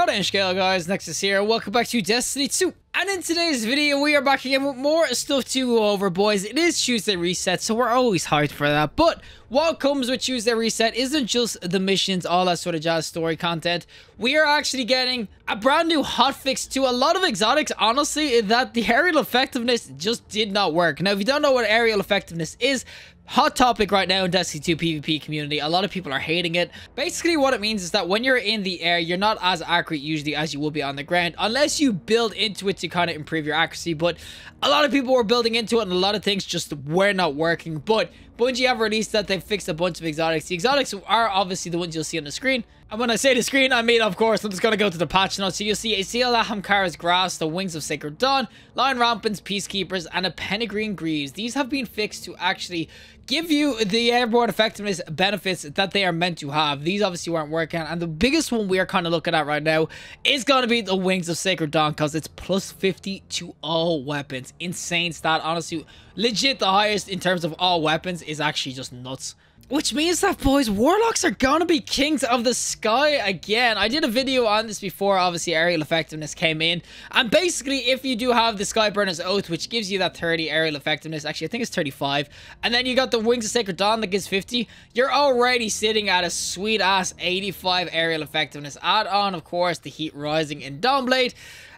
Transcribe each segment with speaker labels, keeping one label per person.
Speaker 1: What in scale, guys? Nexas here. Welcome back to Destiny 2. And in today's video, we are back again with more stuff to go over, boys. It is Tuesday reset, so we're always hyped for that. But what comes with Tuesday reset isn't just the missions, all that sort of jazz story content. We are actually getting a brand new hotfix to a lot of exotics, honestly, that the aerial effectiveness just did not work. Now, if you don't know what aerial effectiveness is, hot topic right now in Destiny 2 PvP community. A lot of people are hating it. Basically, what it means is that when you're in the air, you're not as accurate usually as you will be on the ground, unless you build into it to kind of improve your accuracy. But a lot of people were building into it, and a lot of things just were not working. But Bungie have released that they've fixed a bunch of exotics. The exotics are obviously the ones you'll see on the screen. And when I say the screen, I mean, of course, I'm just going to go to the patch notes. So you'll see a Seal Hamkara's Grass, the Wings of Sacred Dawn, Lion Rampants, Peacekeepers, and a Peregrine Greaves. These have been fixed to actually give you the airborne effectiveness benefits that they are meant to have. These obviously weren't working, and the biggest one we are kind of looking at right now is going to be the Wings of Sacred Dawn, because it's plus 50 to all weapons. Insane stat, honestly. Legit the highest in terms of all weapons is actually just nuts. Which means that, boys, Warlocks are gonna be kings of the sky again. I did a video on this before, obviously, aerial effectiveness came in. And basically, if you do have the Skyburner's Oath, which gives you that 30 aerial effectiveness, actually, I think it's 35. And then you got the Wings of Sacred Dawn that gives 50. You're already sitting at a sweet-ass 85 aerial effectiveness. Add on, of course, the Heat Rising in Dawnblade.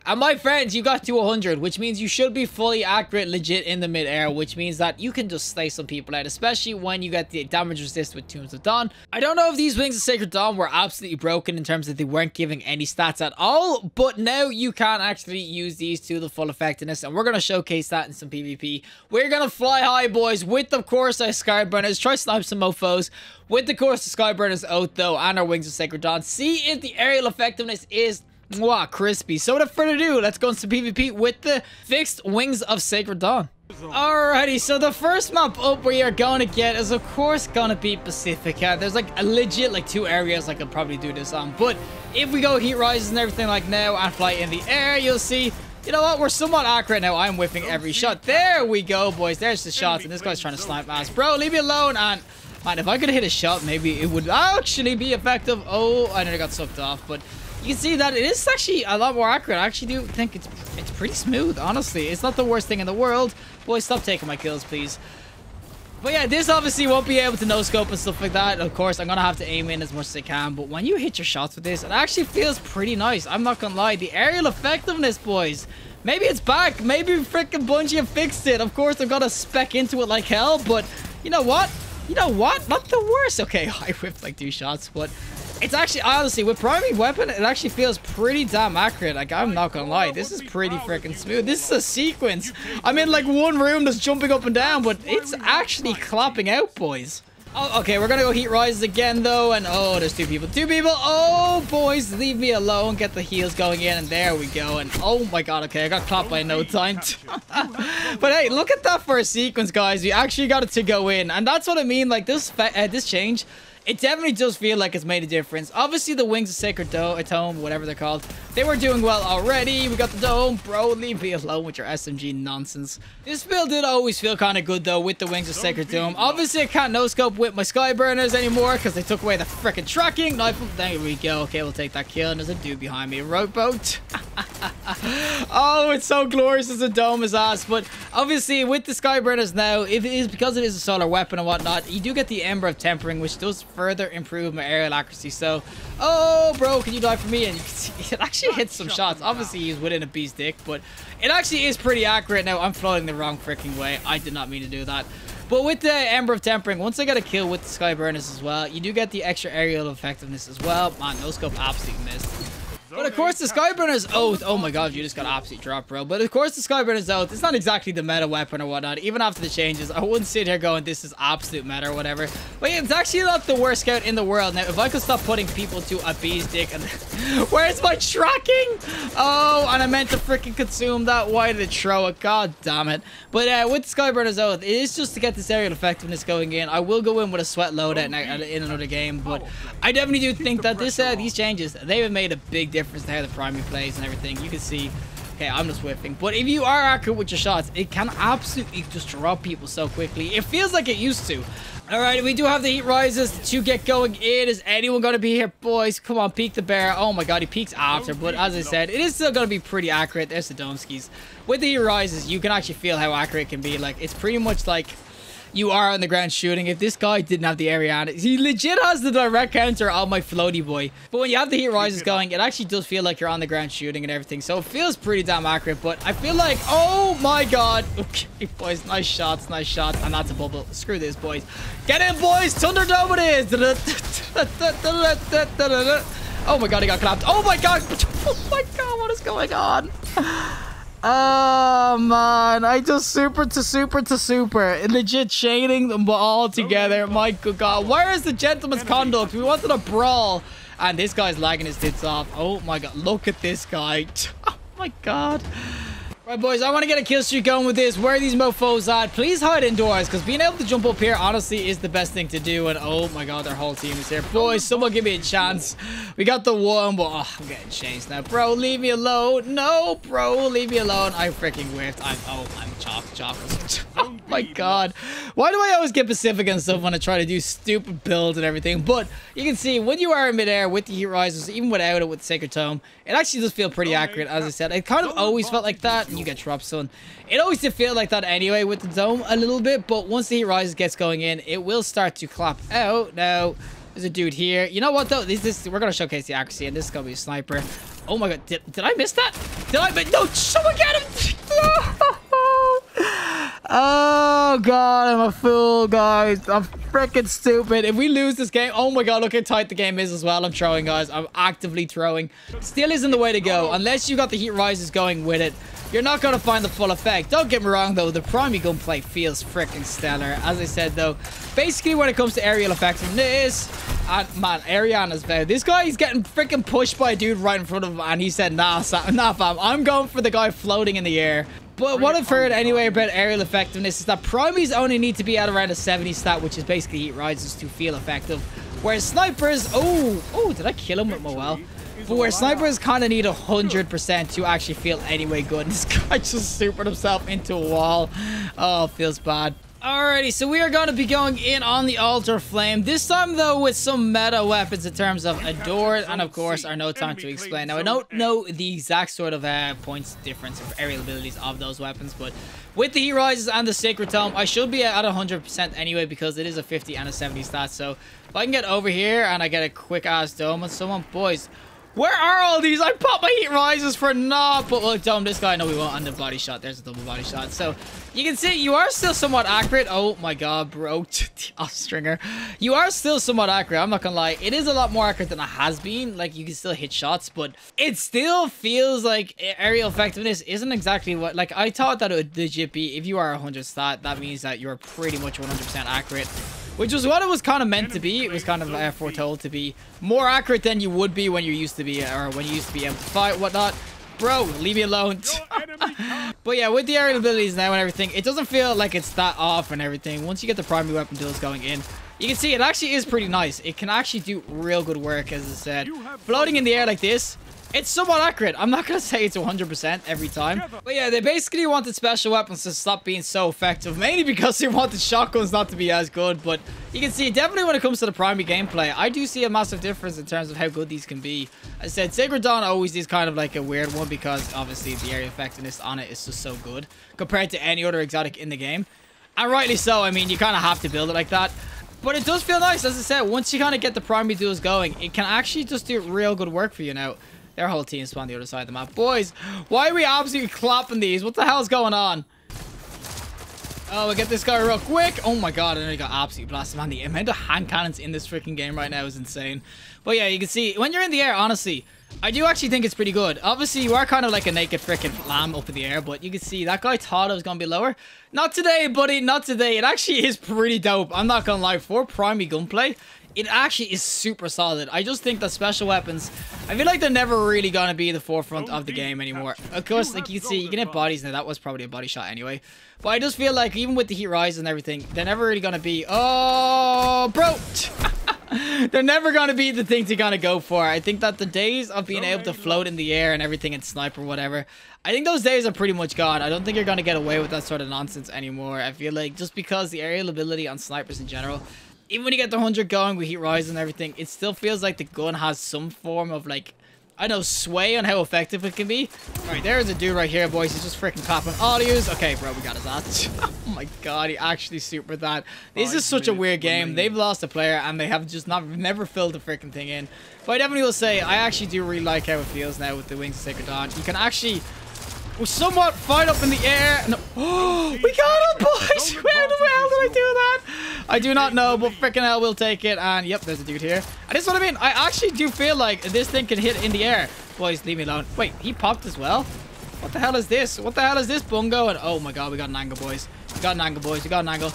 Speaker 1: And my friends, you got to 100, which means you should be fully accurate, legit in the mid-air, which means that you can just slay some people out, especially when you get the damage resist with Tombs of Dawn. I don't know if these Wings of Sacred Dawn were absolutely broken in terms of they weren't giving any stats at all, but now you can actually use these to the full effectiveness, and we're going to showcase that in some PvP. We're going to fly high, boys, with, of course, our Skyburners. Try snipe some mofos. With, of course, the Skyburner's Oath, though, and our Wings of Sacred Dawn. See if the aerial effectiveness is wow, crispy. So without further ado, let's go into PvP with the fixed Wings of Sacred Dawn. Alrighty, so the first map up we are going to get is, of course, going to be Pacifica. There's like a legit like 2 areas I could probably do this on. But if we go Heat Rises and everything like now and fly in the air, you'll see, you know what, we're somewhat accurate now. I'm whiffing every shot. There we go, boys. There's the shots, and this guy's trying to snipe my ass. Bro, leave me alone. And man, if I could hit a shot, maybe it would actually be effective. Oh, I nearly got sucked off, but you can see that it is actually a lot more accurate. I actually do think it's pretty smooth, honestly. It's not the worst thing in the world. Boys, stop taking my kills, please. But yeah, this obviously won't be able to no-scope and stuff like that. Of course, I'm going to have to aim in as much as I can. But when you hit your shots with this, it actually feels pretty nice. I'm not going to lie. The aerial effectiveness, boys. Maybe it's back. Maybe freaking Bungie have fixed it. Of course, I've got to spec into it like hell. But you know what? You know what? Not the worst. Okay, I whipped like 2 shots, but it's actually, honestly, with primary weapon, it actually feels pretty damn accurate. Like, I'm not gonna lie, this is pretty freaking smooth. This is a sequence. I'm in like one room that's jumping up and down, but it's actually clapping out, boys. Oh, okay, we're gonna go Heat Rises again, though, and oh, there's 2 people. 2 people! Oh, boys, leave me alone. Get the heals going in, and there we go. And oh my god, okay, I got clapped by no time. But hey, look at that for a sequence, guys. We actually got it to go in, and that's what I mean. Like, this change, it definitely does feel like it's made a difference. Obviously, the Wings of Sacred Dome, whatever they're called, they were doing well already. We got the dome. Bro, leave me alone with your SMG nonsense. This build did always feel kind of good, though, with the Wings of Sacred Dome. Obviously, I can't no-scope with my Skyburners anymore because they took away the freaking tracking. Knife them. There we go. Okay, we'll take that kill. And there's a dude behind me. A rowboat. Oh, it's so glorious as a dome is ass. But obviously, with the Skyburners now, if it is because it is a solar weapon and whatnot, you do get the Ember of Tempering, which does further improve my aerial accuracy. So, oh, bro, can you die for me? And you can see it actually hits some shots. Obviously, he's within a bee's dick, but it actually is pretty accurate. Now, I'm floating the wrong freaking way. I did not mean to do that. But with the Ember of Tempering, once I get a kill with the Skyburners as well, you do get the extra aerial effectiveness as well. Man, no scope absolutely missed. But of course, the Skyburner's Oath, oh my god, you just got absolutely dropped, bro. But of course, the Skyburner's Oath, it's not exactly the meta weapon or whatnot. Even after the changes, I wouldn't sit here going, this is absolute meta or whatever. But yeah, it's actually not the worst scout in the world. Now, if I could stop putting people to a bee's dick and where's my tracking? Oh, and I meant to freaking consume that. Why did it throw it? God damn it. But with the Skyburner's Oath, it is just to get this aerial effectiveness going in. I will go in with a sweat loadout in another game, but I definitely do think that these changes, they have made a big difference to how the primary plays and everything. You can see Okay, I'm just whiffing. But if you are accurate with your shots, it can absolutely just drop people so quickly. It feels like it used to. All right, we do have the heat rises to get going in. Is anyone going to be here, boys? Come on, peek the bear. Oh my god, he peeks after. But as I said, it is still going to be pretty accurate. There's the Domskis. With the heat rises, you can actually feel how accurate it can be. Like, it's pretty much like you are on the ground shooting. If this guy didn't have the area on it, he legit has the direct counter on my floaty boy. But when you have the heat rises going, it actually does feel like you're on the ground shooting and everything. So it feels pretty damn accurate. But I feel like, oh my god. Okay, boys, nice shots, nice shots. And that's a bubble. Screw this, boys. Get in, boys. Thunderdome it is. Oh my god, he got clapped. Oh my god. Oh my god, what is going on? Oh man, I just super to super to super. Legit shading them all together. My good god. Where is the gentleman's conduct? We wanted a brawl. And this guy's lagging his tits off. Oh my god, look at this guy. Oh my god. Right, boys, I want to get a kill streak going with this. Where are these mofos at? Please hide indoors, because being able to jump up here, honestly, is the best thing to do. And oh my god, their whole team is here. Boys, someone give me a chance. We got the one, but oh, I'm getting chased now. Bro, leave me alone. No, bro, leave me alone. I freaking whiffed. I'm chalk. Oh my god. Why do I always get Pacific and stuff when I try to do stupid builds and everything? But you can see, when you are in midair with the heat rises, even without it with Sacred Tome, it actually does feel pretty accurate, as I said. It kind of always felt like that. You get drop stun. It always did feel like that anyway with the dome a little bit, but once the heat rises gets going in, it will start to clap out. Now, there's a dude here. You know what though? We're gonna showcase the accuracy, and this is gonna be a sniper. Oh my god, did I miss that? No, someone get him! Oh god, I'm a fool, guys. I'm freaking stupid. If we lose this game, oh my god, look how tight the game is as well. I'm throwing, guys. I'm actively throwing. Still isn't the way to go unless you got the heat rises going with it. You're not going to find the full effect. Don't get me wrong, though. The primary gunplay feels freaking stellar. As I said, though, basically when it comes to aerial effectiveness, man, Ariana's bad. This guy, he's getting freaking pushed by a dude right in front of him, and he said, nah, fam. I'm going for the guy floating in the air. But what I've heard anyway about aerial effectiveness is that primaries only need to be at around a 70 stat, which is basically heat rises, to feel effective. Whereas snipers, oh, did I kill him with my well? But where snipers kind of need 100% to actually feel anyway good. This guy just supered himself into a wall. Oh, feels bad. Alrighty, so we are going to be going in on the Altar Flame. This time, though, with some meta weapons in terms of Adored and, of course, our No Time to Explain. Now, I don't know the exact sort of points difference of aerial abilities of those weapons, but with the Heat Rises and the Sacred Tome, I should be at 100% anyway, because it is a 50 and a 70 stat. So, if I can get over here and I get a quick-ass dome on someone, boys... Where are all these? I pop my heat rises for not, but look, dome this guy. No, we won't. On the body shot. There's a double body shot. So you can see you are still somewhat accurate. Oh my god, bro. Off stringer. You are still somewhat accurate. I'm not gonna lie. It is a lot more accurate than it has been. Like, you can still hit shots, but it still feels like aerial effectiveness isn't exactly what, like, I thought that it would legit be, if you are 100 stat, that means that you're pretty much 100% accurate. Which was what it was kind of meant to be. It was kind of foretold to be more accurate than you would be when you used to be, or when you used to be able to fight, whatnot. Bro, leave me alone. But yeah, with the aerial abilities now and everything, it doesn't feel like it's that off and everything. Once you get the primary weapon duels going in, you can see it actually is pretty nice. It can actually do real good work, as I said. Floating in the air like this, it's somewhat accurate. I'm not going to say it's 100% every time. But yeah, they basically wanted special weapons to stop being so effective. Mainly because they wanted shotguns not to be as good. But you can see, definitely when it comes to the primary gameplay, I do see a massive difference in terms of how good these can be. As I said, Sacred Dawn always is kind of like a weird one, because obviously the area effectiveness on it is just so good compared to any other exotic in the game. And rightly so. I mean, you kind of have to build it like that. But it does feel nice, as I said. Once you kind of get the primary duels going, it can actually just do real good work for you now. Their whole team spawned on the other side of the map. Boys, why are we absolutely clapping these? What the hell's going on? Oh, we'll get this guy real quick. Oh my god, I nearly got absolutely blasted. Man, the amount of hand cannons in this freaking game right now is insane. But yeah, you can see, when you're in the air, honestly, I do actually think it's pretty good. Obviously, you are kind of like a naked freaking lamb up in the air, but you can see that guy thought it was going to be lower. Not today, buddy, not today. It actually is pretty dope. I'm not going to lie. For primary gunplay, it actually is super solid. I just think that special weapons, I feel like they're never really going to be the forefront of the game anymore. Of course, like you can see, you can hit bodies now. That was probably a body shot anyway. But I just feel like even with the heat rise and everything, they're never really going to be... Oh, bro! They're never going to be the thing to kind of go for. I think that the days of being able to float in the air and everything and snipe or whatever, I think those days are pretty much gone. I don't think you're going to get away with that sort of nonsense anymore. I feel like just because the aerial ability on snipers in general, even when you get the 100 going with heat rise and everything, it still feels like the gun has some form of like, I don't know, sway on how effective it can be. Alright, there's a dude right here, boys. He's just freaking copping audios. Okay, bro, we got his ass. Oh my god, he actually supered that. This is such a weird game. They've lost a player and they have just never filled the freaking thing in. But I definitely will say, I actually do really like how it feels now with the Wings of Sacred Dawn. You can actually somewhat fight up in the air. No. Oh, we got him, boys. Where the hell did I do that? I do not know, but freaking hell, we'll take it. And yep, there's a dude here. And this is what I mean. I actually do feel like this thing can hit in the air. Boys, leave me alone. Wait, he popped as well? What the hell is this? What the hell is this bungo? And oh my god, we got an angle, boys. We got an angle, boys. We got an angle.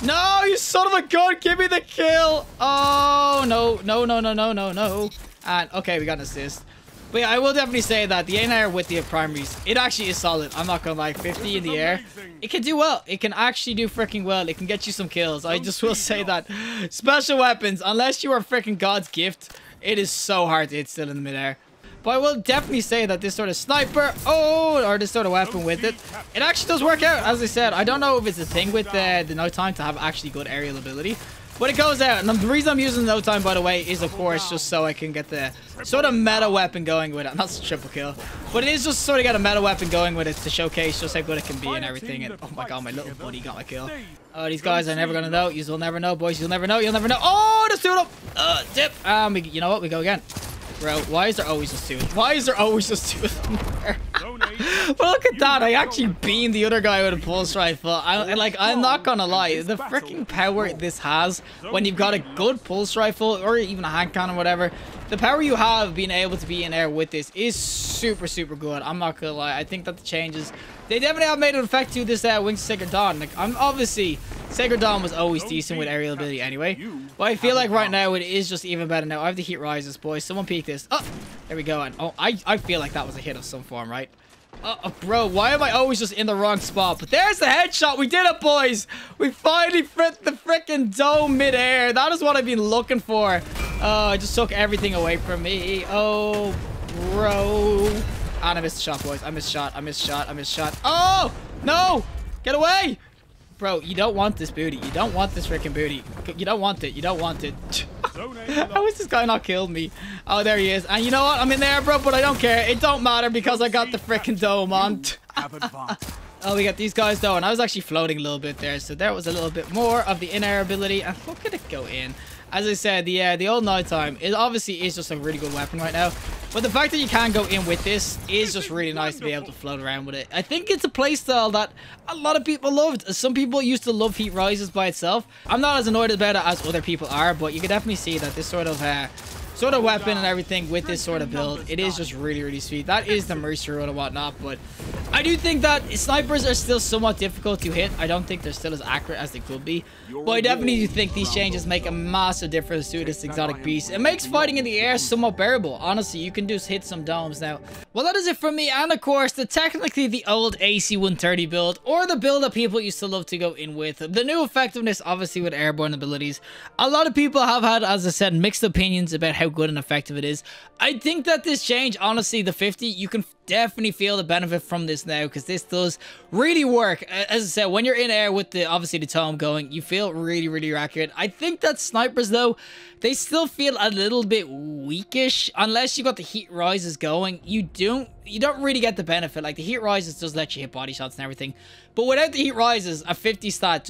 Speaker 1: No, you son of a gun. Give me the kill. Oh, no. No, no, no, no, no, no. And okay, we got an assist. But yeah, I will definitely say that the air with the primaries, it actually is solid. I'm not gonna lie, 50 in the air. It can do well. It can actually do freaking well. It can get you some kills. I just will say that special weapons, unless you are freaking God's gift, it is so hard to hit still in the midair. But I will definitely say that this sort of sniper, or this sort of weapon with it, it actually does work out. As I said, I don't know if it's a thing with the no time to have actually good aerial ability. But it goes out, and the reason I'm using no time, by the way, is of course just so I can get the sort of meta weapon going with it. And that's a triple kill, but it is just sort of get a meta weapon going with it to showcase just how good it can be and everything. And oh my god, my little buddy got my kill. Oh, these guys are never gonna know. You'll never know, boys. You'll never know. You'll never know. Oh, there's two of them. Dip. You know what? We go again. Bro, why is there always just two? Why is there always just two of them there? But look at that. I actually beamed the other guy with a pulse rifle. I'm not gonna lie. The freaking power this has when you've got a good pulse rifle or even a hand cannon or whatever. The power you have being able to be in air with this is super, super good. I'm not gonna lie. I think that the changes, they definitely have made an effect to this Wings of Sacred Dawn. Like, I'm obviously, Sacred Dawn was always decent with aerial ability anyway. But I feel like right now it is just even better now. I have the heat rises, boys. Someone peek this. Oh, there we go. And oh, I feel like that was a hit of some form, right? Bro, why am I always just in the wrong spot? But there's the headshot. We did it, boys. We finally fit the freaking dome midair. That is what I've been looking for. Oh, it just took everything away from me. Oh, bro. And I missed the shot, boys. I missed shot. I missed shot. I missed shot. Oh, no. Get away. Bro, you don't want this booty. You don't want this freaking booty. You don't want it. You don't want it. How is this guy not killed me? Oh, there he is. And you know what? I'm in there, bro, but I don't care. It don't matter because I got the freaking dome on. Oh, we got these guys, though. And I was actually floating a little bit there. So there was a little bit more of the in-air ability. And look at it go in. As I said, the old nighttime, it obviously is just a really good weapon right now. But the fact that you can go in with this is just really nice to be able to float around with it. I think it's a playstyle that a lot of people loved. Some people used to love heat rises by itself. I'm not as annoyed about it as other people are, but you can definitely see that this sort of weapon and everything with this sort of build, it is just really, really sweet. That is the Mercer and whatnot, but I do think that snipers are still somewhat difficult to hit. I don't think they're still as accurate as they could be, but I definitely do think these changes make a massive difference to this exotic beast. It makes fighting in the air somewhat bearable. Honestly, you can just hit some domes now. Well, that is it from me, and of course, technically the old AC-130 build, or the build that people used to love to go in with. The new effectiveness, obviously, with airborne abilities. A lot of people have had, as I said, mixed opinions about how good and effective it is. I think that this change, honestly, the 50, you can definitely feel the benefit from this now, because this does really work. As I said, when you're in air with the obviously the tome going, you feel really, really accurate. I think that snipers, though, they still feel a little bit weakish unless you got the heat rises going. You don't really get the benefit. Like, the heat rises does let you hit body shots and everything, but without the heat rises, a 50 stat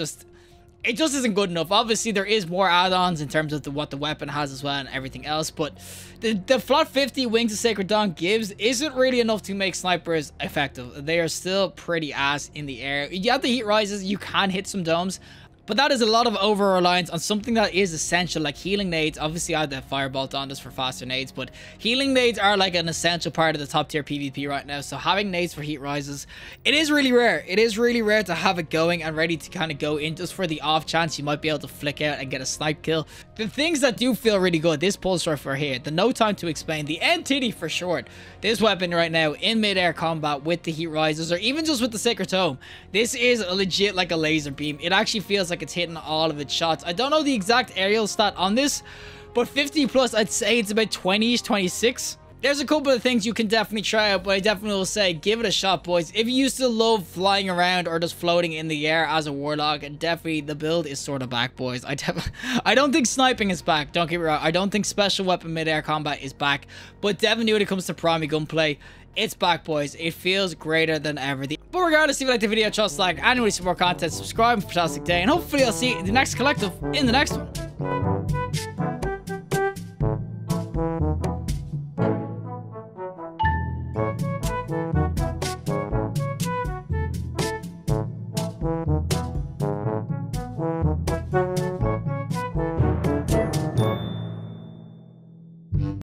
Speaker 1: it just isn't good enough. Obviously, there is more add-ons in terms of what the weapon has as well and everything else, but the flat 50 Wings of Sacred Dawn gives isn't really enough to make snipers effective. They are still pretty ass in the air. You have the heat rises, you can hit some domes, but that is a lot of over-reliance on something that is essential, like healing nades. Obviously, I had the firebolt on this for faster nades, but healing nades are like an essential part of the top-tier PvP right now. So having nades for heat rises, it is really rare. It is really rare to have it going and ready to kind of go in just for the off chance you might be able to flick out and get a snipe kill. The things that do feel really good, this pulse rifle here, the no time to explain, the NTD for short. This weapon right now in mid-air combat with the heat rises, or even just with the Sacred Tome, this is legit like a laser beam. It actually feels like it's hitting all of its shots. I don't know the exact aerial stat on this, But 50 plus, I'd say it's about 20-ish, 26. There's a couple of things you can definitely try out, but I definitely will say give it a shot, boys. If you used to love flying around or just floating in the air as a warlock, definitely the build is sort of back, boys. I don't think sniping is back, don't get me wrong. I don't think special weapon mid-air combat is back, but definitely when it comes to primary gunplay, it's back, boys. It feels greater than ever. But regardless, if you like the video, trust like, and you want to see more content, subscribe, fantastic day, and hopefully I'll see you in the next collective in the next one.